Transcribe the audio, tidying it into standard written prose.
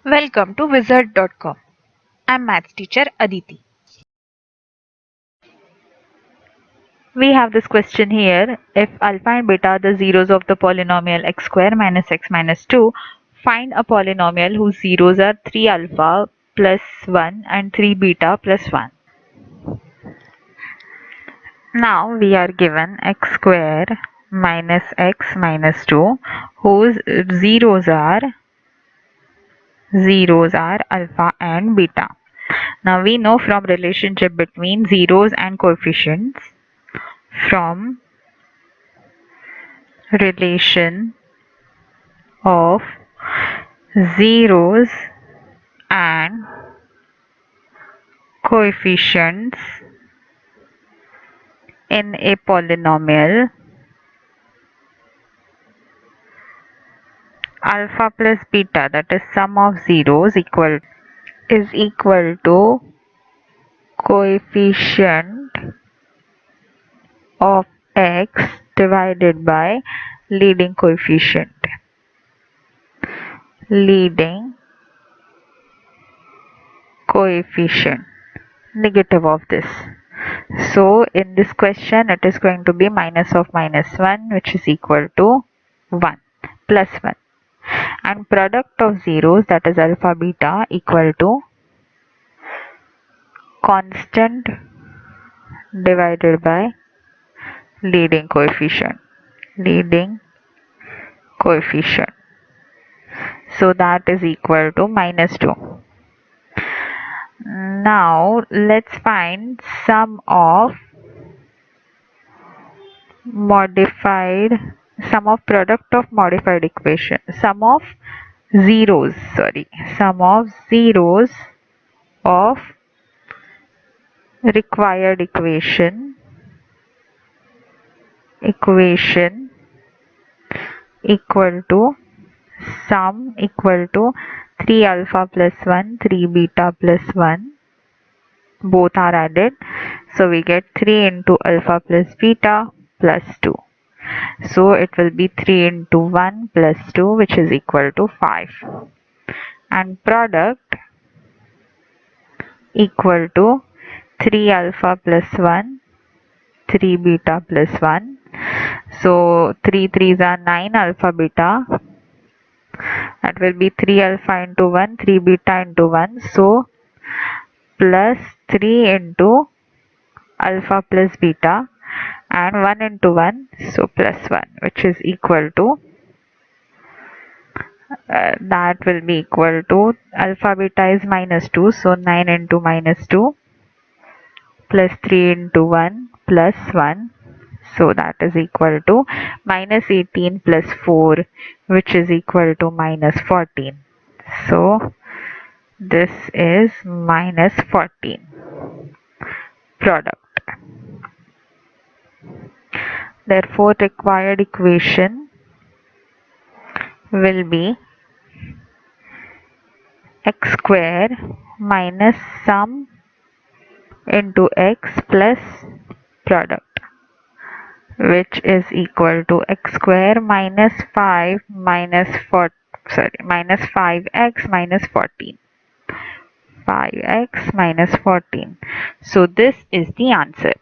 Welcome to wizard.com. I'm maths teacher Aditi. We have this question here. If alpha and beta are the zeros of the polynomial x square minus x minus 2, find a polynomial whose zeros are 3 alpha plus 1 and 3 beta plus 1. Now we are given x square minus x minus 2 whose zeros are alpha and beta. Now we know from relationship between zeros and coefficients, from relation of zeros and coefficients in a polynomial, alpha plus beta, that is sum of zeros, is equal to coefficient of x divided by leading coefficient. Negative of this. So in this question it is going to be minus of minus 1, which is equal to 1 plus 1, and product of zeros, that is alpha beta, equal to constant divided by leading coefficient. So that is equal to minus 2. Now let's find sum of product of modified equation, sum of zeros of required equation equal to sum equal to 3 alpha plus 1, 3 beta plus 1, both are added, so we get 3 into alpha plus beta plus 2. So it will be 3 into 1 plus 2, which is equal to 5, and product equal to 3 alpha plus 1, 3 beta plus 1. So 3 3s are 9 alpha beta. That will be 3 alpha into 1, 3 beta into 1. So plus 3 into alpha plus beta, and 1 into 1, so plus 1, which is equal to that will be equal to alpha beta is minus 2, so 9 into minus 2 plus 3 into 1 plus 1, so that is equal to minus 18 plus 4, which is equal to minus 14. So this is minus 14 product. Therefore required equation will be x square minus sum into x plus product, which is equal to x square minus 5 minus 5x minus 14. 5x minus 14. So this is the answer.